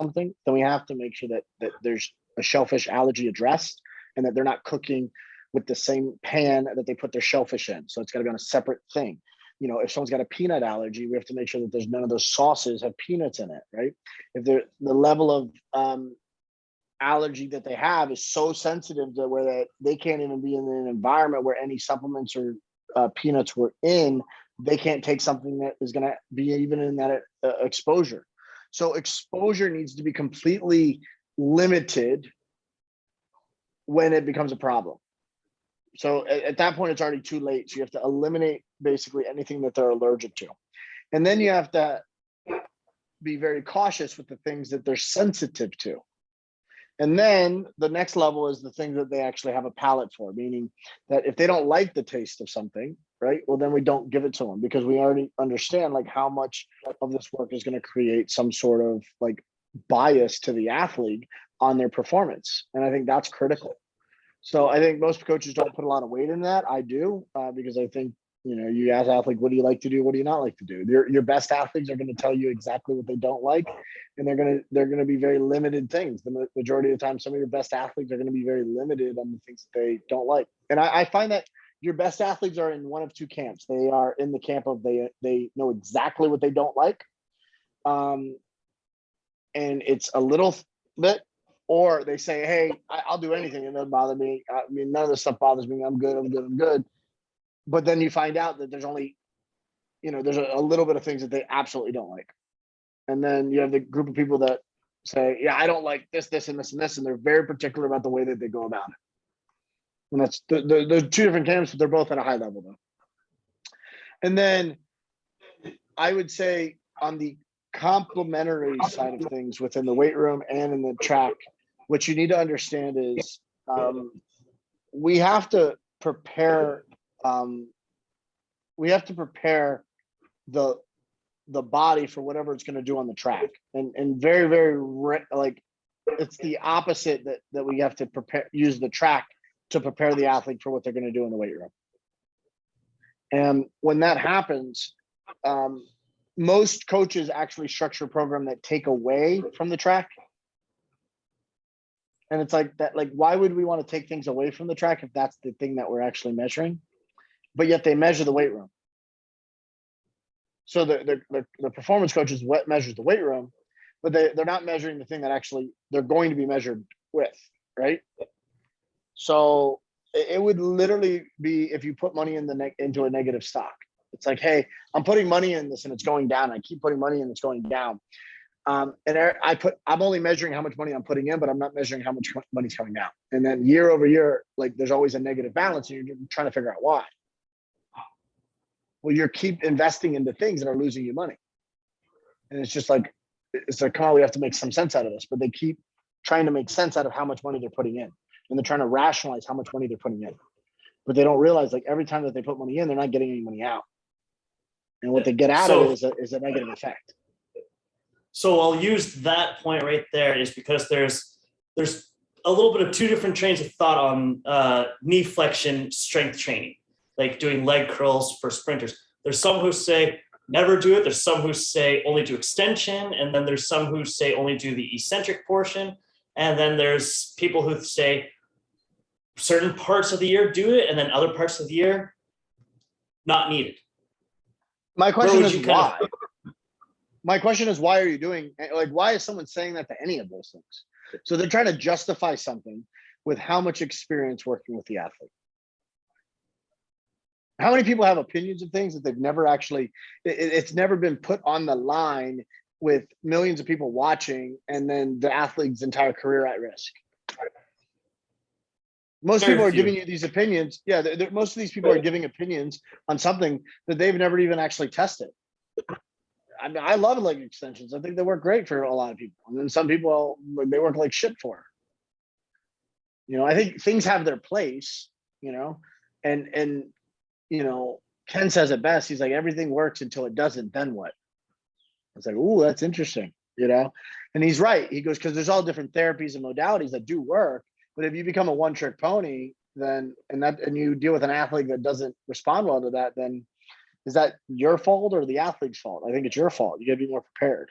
then we have to make sure that there's a shellfish allergy addressed, and that they're not cooking with the same pan that they put their shellfish in. So it's got to be on a separate thing. If someone's got a peanut allergy, we have to make sure that there's none of those sauces have peanuts in it, right? If the level of allergy that they have is so sensitive to where they can't even be in an environment where any supplements or peanuts were in, they can't take something that is going to be even in that exposure. So exposure needs to be completely limited when it becomes a problem. So at that point, it's already too late. So you have to eliminate basically anything that they're allergic to. And then you have to be very cautious with the things that they're sensitive to. And then the next level is the things that they actually have a palate for, meaning that if they don't like the taste of something, right, well, then we don't give it to them, because we already understand like how much of this work is going to create some sort of like bias to the athlete on their performance. And I think that's critical. So I think most coaches don't put a lot of weight in that. I do, because I think, you know, you ask athletes, what do you like to do? What do you not like to do? Your best athletes are going to tell you exactly what they don't like, and they're going to be very limited things. The majority of the time, some of your best athletes are going to be very limited on the things that they don't like. And I find that your best athletes are in one of two camps. They are in the camp of they know exactly what they don't like, and it's a little bit, or they say, hey, I'll do anything. It doesn't bother me. I mean, none of this stuff bothers me. I'm good. But then you find out that there's only, you know, there's a little bit of things that they absolutely don't like. And then you have the group of people that say, yeah, I don't like this, this, and this, and this. And they're very particular about the way that they go about it. And that's, there's two different camps, but they're both at a high level though. And then I would say on the complementary side of things within the weight room and in the track, what you need to understand is we have to prepare the body for whatever it's going to do on the track, and very like it's the opposite that we have to use the track to prepare the athlete for what they're going to do in the weight room. And when that happens, most coaches actually structure a program that take away from the track. And it's like that, like, why would we want to take things away from the track if that's the thing that we're actually measuring? But yet they measure the weight room. So the performance coaches measures the weight room, but they're not measuring the thing that actually they're going to be measured with, right? So it would literally be if you put money into a negative stock. It's like, hey, I'm putting money in this and it's going down. I keep putting money in, it's going down. And I'm only measuring how much money I'm putting in, but I'm not measuring how much money's coming out. And then year over year, like there's always a negative balance, and you're trying to figure out why. Well, you keep investing into things that are losing you money. And it's like, come on, we have to make some sense out of this, but they keep trying to make sense out of how much money they're putting in. And they're trying to rationalize how much money they're putting in. But they don't realize, like, every time that they put money in, they're not getting any money out. And what they get out of it is a negative effect. So I'll use that point right there, is because there's a little bit of two different trains of thought on knee flexion strength training, like doing leg curls for sprinters. There's some who say never do it. There's some who say only do extension. And then there's some who say only do the eccentric portion. And then there's people who say certain parts of the year do it, and then other parts of the year not needed. My question is why? My question is, why are you doing, like, why is someone saying that to any of those things? So they're trying to justify something with how much experience working with the athlete. How many people have opinions of things that they've never actually, it's never been put on the line with millions of people watching, and then the athlete's entire career at risk? Most people are giving you these opinions. Yeah, most of these people are giving opinions on something that they've never even actually tested. I mean, I love leg extensions. I think they work great for a lot of people. And then some people, they work like shit for. You know, I think things have their place, you know, and you know, Ken says it best. He's like, everything works until it doesn't, then what? I was like, ooh, that's interesting, you know? And he's right. He goes, because there's all different therapies and modalities that do work. But if you become a one-trick pony, then and you deal with an athlete that doesn't respond well to that, then is that your fault or the athlete's fault? I think it's your fault. You got to be more prepared.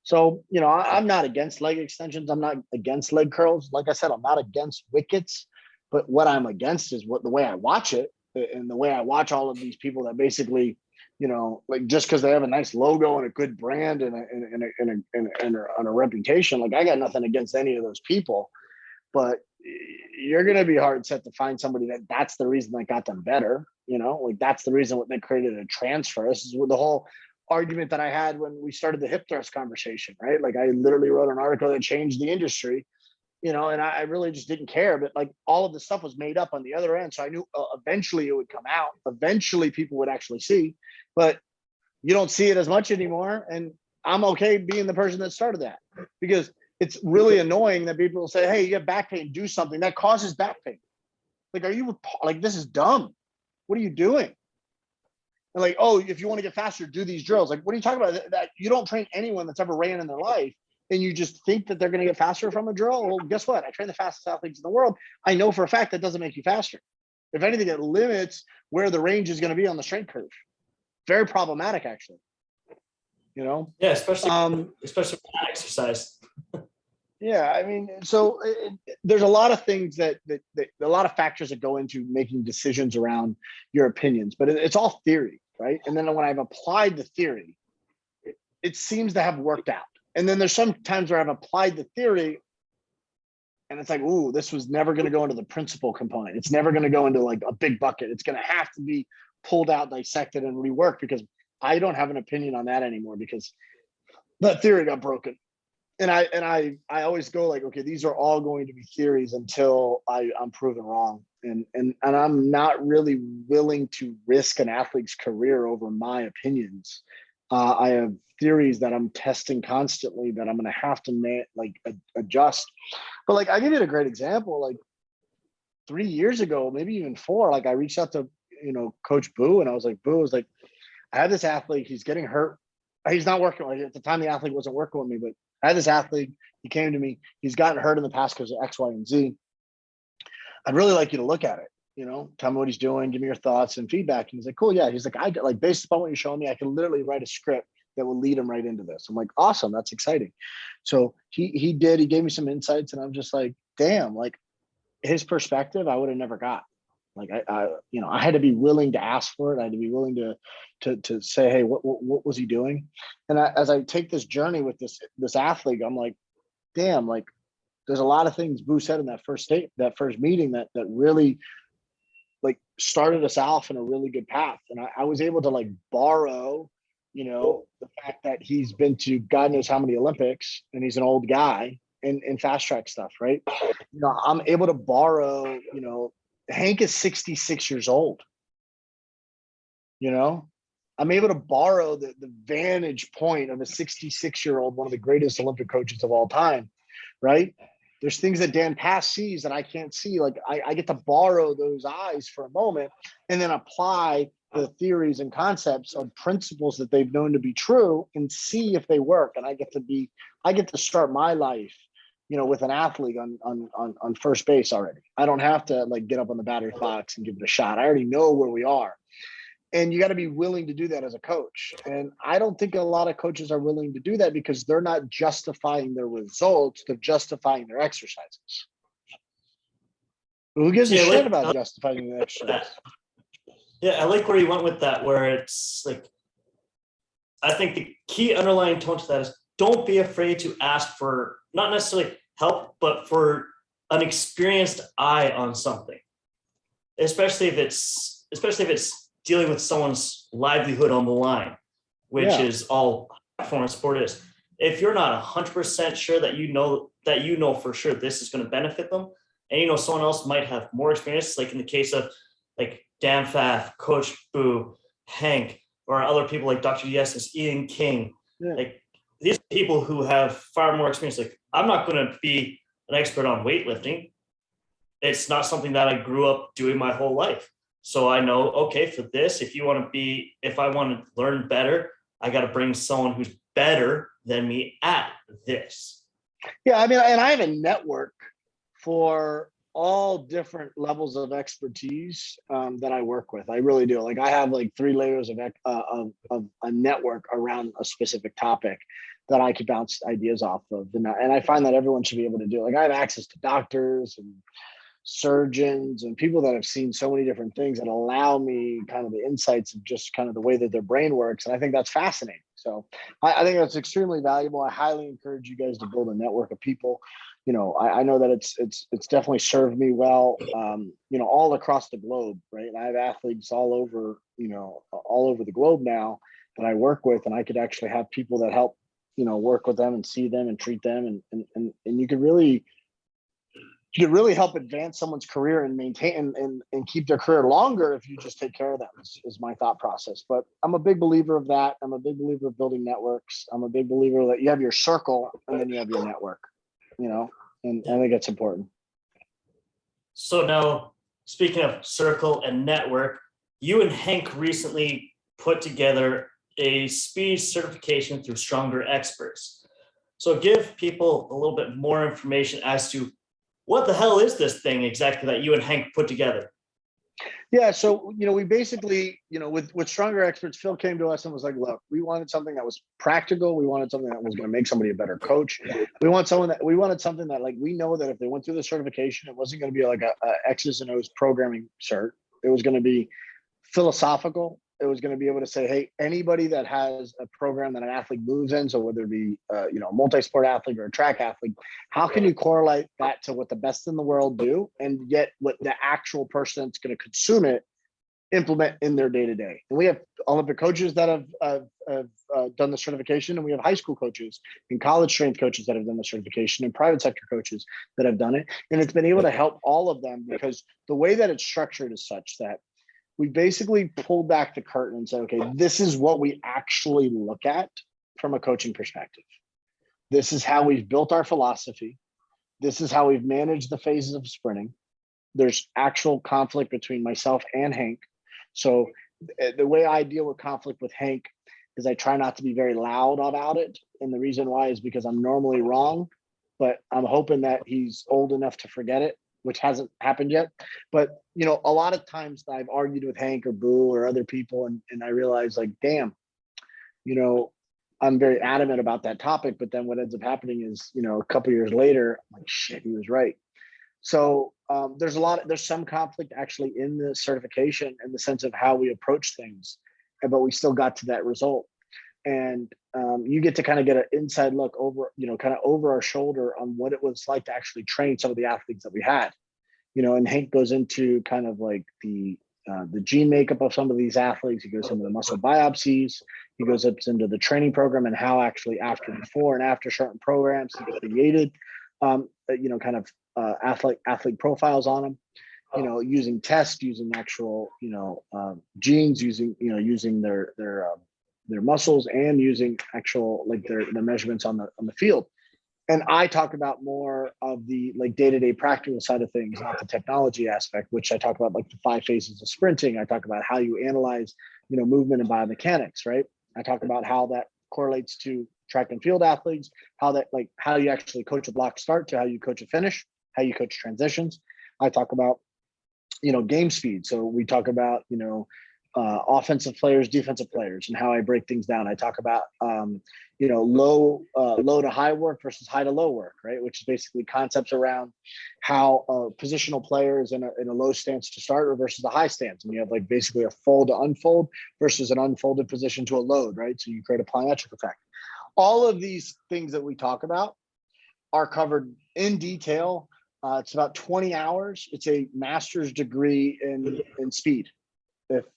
So, you know, I'm not against leg extensions. I'm not against leg curls. Like I said, I'm not against wickets. But what I'm against is the way I watch it, and the way I watch all of these people that basically, you know, like just because they have a nice logo and a good brand and a reputation, like I got nothing against any of those people. But you're going to be hard set to find somebody that's the reason that got them better. Like that's the reason what they created a transfer. This is the whole argument that I had when we started the hip thrust conversation, right? Like I literally wrote an article that changed the industry, and I really just didn't care. But like all of the stuff was made up on the other end. So I knew eventually it would come out. Eventually people would actually see, but you don't see it as much anymore. And I'm okay being the person that started that, because it's really annoying that people say, hey, you have back pain, do something that causes back pain. Like, this is dumb. What are you doing? And like, oh, if you want to get faster, do these drills. Like, what are you talking about? That you don't train anyone that's ever ran in their life, and you just think that they're going to get faster from a drill. Well, guess what? I train the fastest athletes in the world. I know for a fact that doesn't make you faster. If anything, it limits where the range is going to be on the strength curve. Very problematic, actually. Yeah, especially with exercise. Yeah, I mean, so there's a lot of things that a lot of factors that go into making decisions around your opinions, but it's all theory, right? And then when I've applied the theory, it seems to have worked out. And then there's some times where I've applied the theory and it's like, ooh, this was never going to go into the principle component. It's never going to go into like a big bucket. It's going to have to be pulled out, dissected, and reworked, because I don't have an opinion on that anymore, because that theory got broken. And I always go like, okay, these are all going to be theories until I'm proven wrong. And I'm not really willing to risk an athlete's career over my opinions. I have theories that I'm testing constantly that I'm going to have to adjust. But like, I give you a great example. Like 3 years ago, maybe even 4, like I reached out to, Coach Boo, and I was like, I have this athlete, he's getting hurt. He's not working. Like at the time, the athlete wasn't working with me, but I had this athlete. He came to me. He's gotten hurt in the past because of X, Y, and Z. I'd really like you to look at it. Tell me what he's doing. Give me your thoughts and feedback. And he's like, cool. Yeah. He's like, based upon what you're showing me, I can literally write a script that will lead him right into this. I'm like, awesome. That's exciting. So he did. He gave me some insights, and I'm just like, damn. Like his perspective, I would have never got. Like I had to be willing to ask for it. I had to be willing to say, hey, what was he doing? And as I take this journey with this athlete, I'm like, damn, like there's a lot of things Boo said in that first meeting that really like started us off in a really good path. And I was able to like borrow, the fact that he's been to God knows how many Olympics, and he's an old guy in fast track stuff, right? I'm able to borrow, Hank is 66 years old. I'm able to borrow the vantage point of a 66-year-old, one of the greatest Olympic coaches of all time, right? There's things that Dan Pass sees that I can't see. Like I get to borrow those eyes for a moment and then apply the theories and concepts of principles that they've known to be true and see if they work. And I get to start my life, with an athlete on first base already. I don't have to like get up on the batter's box and give it a shot. I already know where we are. And you got to be willing to do that as a coach. And I don't think a lot of coaches are willing to do that because they're not justifying their results. They're justifying their exercises. Who gives a shit about justifying the exercise? Yeah, I like where you went with that, where it's like, I think the key underlying tone to that is don't be afraid to ask for not necessarily help, but for an experienced eye on something, especially if it's dealing with someone's livelihood on the line, which is all performance sport is. If you're not 100% sure that you know for sure this is going to benefit them, and someone else might have more experience, like in the case of like Dan Pfaff, Coach Boo, Hank, or other people like Dr. Yesus, Ian King, like these people who have far more experience. Like I'm not going to be an expert on weightlifting. It's not something that I grew up doing my whole life. So I know, okay, for this, if I want to learn better, I got to bring someone who's better than me at this. Yeah, I mean, and I have a network for all different levels of expertise that I work with. I really do. Like I have like 3 layers of a network around a specific topic that I could bounce ideas off of. And I find that everyone should be able to do. Like I have access to doctors and surgeons and people that have seen so many different things that allow me kind of the insights of just kind of the way that their brain works. And I think that's fascinating. So I think that's extremely valuable. I highly encourage you guys to build a network of people. I know that it's definitely served me well, all across the globe, right? And I have athletes all over the globe now that I work with, and I could actually have people that help, work with them and see them and treat them. And you could really help advance someone's career and maintain and keep their career longer if you just take care of them is my thought process. But I'm a big believer of that. I'm a big believer of building networks. I'm a big believer that you have your circle and then you have your network, and I think that's important. So now, speaking of circle and network, you and Hank recently put together a speed certification through Stronger Experts. So give people a little bit more information as to what the hell is this thing exactly that you and Hank put together? Yeah, so we basically, with Stronger Experts, Phil came to us and was like, "Look, we wanted something that was practical. We wanted something that was going to make somebody a better coach. We wanted something that like we know that if they went through the certification, it wasn't going to be like a X's and O's programming cert. It was going to be philosophical. It was going to be able to say, hey, anybody that has a program that an athlete moves in, so whether it be a multi-sport athlete or a track athlete, how can you correlate that to what the best in the world do, and yet what the actual person that's going to consume it implement in their day-to-day? And we have Olympic coaches that have done the certification, and we have high school coaches and college trained coaches that have done the certification, and private sector coaches that have done it. And it's been able to help all of them because the way that it's structured is such that we basically pulled back the curtain and said, okay, this is what we actually look at from a coaching perspective. This is how we've built our philosophy. This is how we've managed the phases of sprinting. There's actual conflict between myself and Hank. So the way I deal with conflict with Hank is I try not to be very loud about it. And the reason why is because I'm normally wrong, but I'm hoping that he's old enough to forget it, which hasn't happened yet. But, a lot of times I've argued with Hank or Boo or other people, and I realize like, damn, I'm very adamant about that topic. But then what ends up happening is, a couple of years later, I'm like, shit, he was right. So there's some conflict actually in the certification in the sense of how we approach things, but we still got to that result. And you get to kind of get an inside look over, kind of over our shoulder on what it was like to actually train some of the athletes that we had, and Hank goes into kind of like the gene makeup of some of these athletes. He goes into the muscle biopsies. He goes up into the training program and how actually after, before and after certain programs he created, athlete profiles on them, using tests, using actual, genes, using their muscles and using actual like the measurements on the field. And I talk about more of the like day-to-day practical side of things, not the technology aspect, which I talk about like the 5 phases of sprinting. I talk about how you analyze, movement and biomechanics, right? I talk about how that correlates to track and field athletes, how you actually coach a block start to how you coach a finish, how you coach transitions. I talk about, game speed. So we talk about, offensive players, defensive players, and how I break things down. I talk about, low to high work versus high to low work, right? Which is basically concepts around how a positional player is in a low stance to start versus a high stance. And you have like basically a fold to unfold versus an unfolded position to a load, right? So you create a plyometric effect. All of these things that we talk about are covered in detail. It's about 20 hours. It's a master's degree in speed.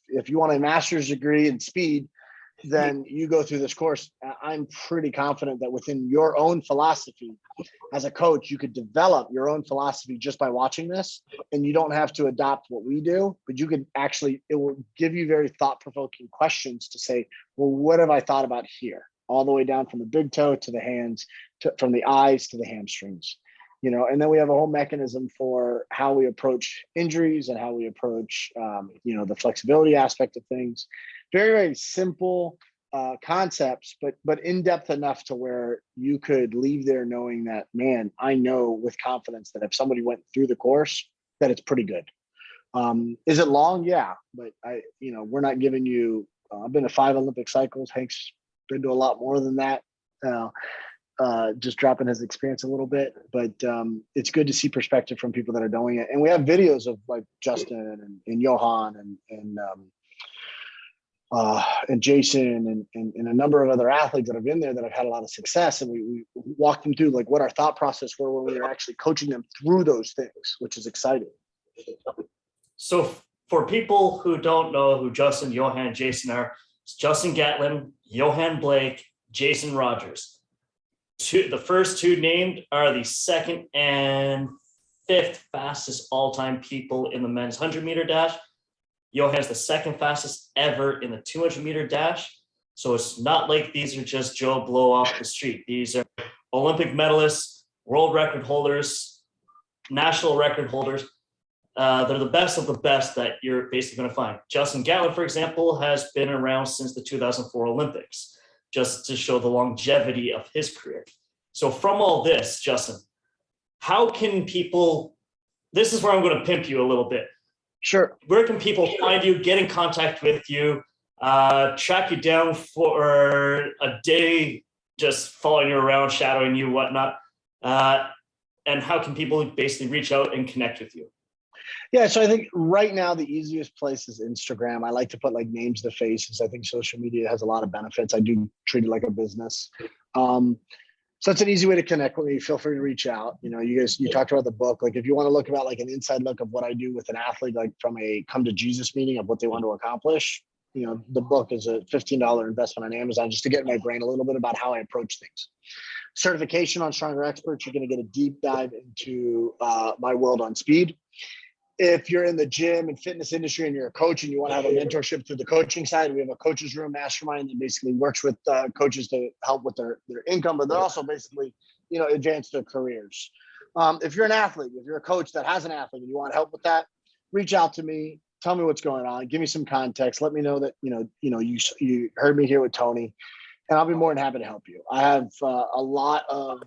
If you want a master's degree in speed, then you go through this course. I'm pretty confident that within your own philosophy as a coach, you could develop your own philosophy just by watching this, and you don't have to adopt what we do, but you could actually, it will give you very thought-provoking questions to say, well, what have I thought about here? All the way down from the big toe to the hands, from the eyes to the hamstrings. And then we have a whole mechanism for how we approach injuries and how we approach, the flexibility aspect of things. Very, very simple concepts, but in depth enough to where you could leave there knowing that, man, I know with confidence that if somebody went through the course, that it's pretty good. Is it long? Yeah, but we're not giving you. I've been to 5 Olympic cycles. Hank's been to a lot more than that. Just dropping his experience a little bit, but it's good to see perspective from people that are doing it. And we have videos of like Justin and Yohan and and Jason and a number of other athletes that have been there that have had a lot of success. And we walked them through like what our thought process were when we were actually coaching them through those things, which is exciting. So for people who don't know who Justin, Yohan, and Jason are, it's Justin Gatlin, Yohan Blake, Jason Rogers. The first two named are the second and fifth fastest all-time people in the men's 100-meter dash. Yohan's the second fastest ever in the 200-meter dash. So it's not like these are just Joe Blow off the street. These are Olympic medalists, world record holders, national record holders. They're the best of the best that you're basically going to find. Justin Gatlin, for example, has been around since the 2004 Olympics, just to show the longevity of his career. So from all this, Justin, how can people, this is where I'm going to pimp you a little bit. Sure. Where can people find you, get in contact with you, track you down for a day, just following you around, shadowing you, whatnot? And how can people basically reach out and connect with you? Yeah, so I think right now the easiest place is Instagram. I like to put like names to faces. I think social media has a lot of benefits. I do treat it like a business. So it's an easy way to connect with me. Feel free to reach out. You know, you talked about the book. Like if you want to look about like an inside look of what I do with an athlete, like from a come to Jesus meeting of what they want to accomplish, you know, the book is a $15 investment on Amazon just to get in my brain a little bit about how I approach things. Certification on Stronger Experts, you're going to get a deep dive into my world on speed. If you're in the gym and fitness industry and you're a coach and you want to have a mentorship through the coaching side, we have a coaches room mastermind that basically works with coaches to help with their income, but they're also basically, you know, advance their careers. If you're an athlete, if you're a coach that has an athlete and you want help with that, reach out to me, tell me what's going on, give me some context, let me know that, you heard me here with Tony, and I'll be more than happy to help you. I have a lot of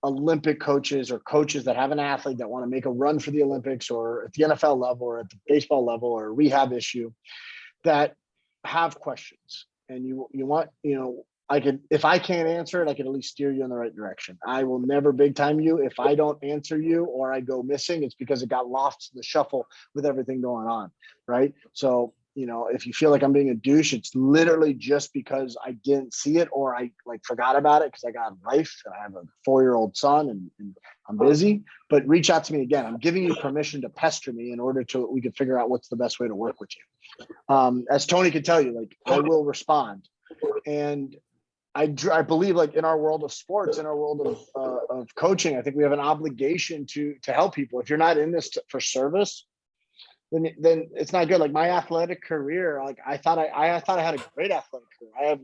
Olympic coaches or coaches that have an athlete that want to make a run for the Olympics or at the NFL level or at the baseball level or a rehab issue that have questions. And you want, if I can't answer it, I can at least steer you in the right direction. I will never big time you. If I don't answer you or I go missing, it's because it got lost in the shuffle with everything going on. Right. So, if you feel like I'm being a douche, it's literally just because I didn't see it or I forgot about it because I got a life and I have a 4-year-old son and I'm busy. But reach out to me again. I'm giving you permission to pester me in order to we can figure out what's the best way to work with you. As Tony could tell you, I will respond. And I believe in our world of sports, in our world of coaching, I think we have an obligation to help people. If you're not in this for service, then it's not good. Like my athletic career, I thought I had a great athletic career.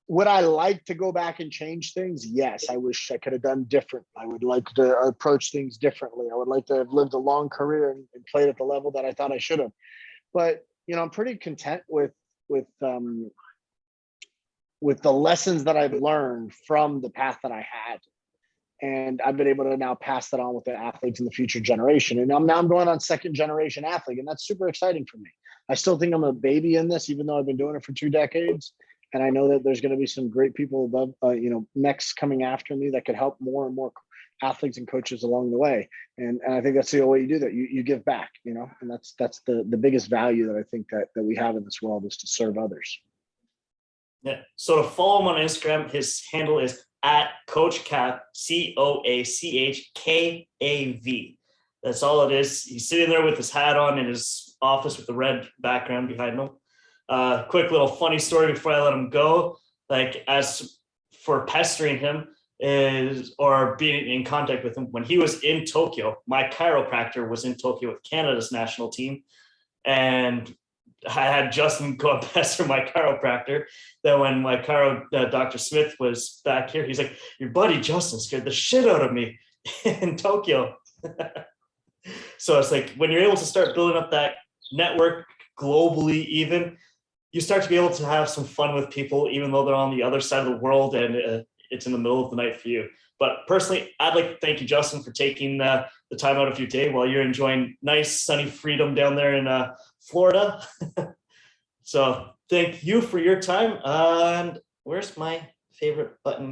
Would I like to go back and change things? Yes. I wish I could have done different. I would like to approach things differently. I would like to have lived a long career and played at the level that I thought I should have. But, I'm pretty content with the lessons that I've learned from the path that I had. And I've been able to now pass that on with the athletes in the future generation. And I'm going on second generation athlete, and that's super exciting for me. I still think I'm a baby in this, even though I've been doing it for 2 decades. And I know that there's going to be some great people above, next coming after me that could help more and more athletes and coaches along the way. And I think that's the only way you do that. You give back, and that's the biggest value that I think that we have in this world is to serve others. Yeah. So to follow him on Instagram, his handle is at Coach Kav, CoachKav. That's all it is. He's sitting there with his hat on in his office with the red background behind him. Quick little funny story before I let him go. As for pestering him or being in contact with him, when he was in Tokyo, my chiropractor was in Tokyo with Canada's national team. And I had Justin go and pester my chiropractor. Then when my Dr. Smith was back here, he's like, your buddy Justin scared the shit out of me in Tokyo. So it's like when you're able to start building up that network globally, even you start to be able to have some fun with people, even though they're on the other side of the world and it's in the middle of the night for you. But personally, I'd like to thank you, Justin, for taking the time out of your day while you're enjoying nice, sunny freedom down there in Florida. So thank you for your time. And where's my favorite button?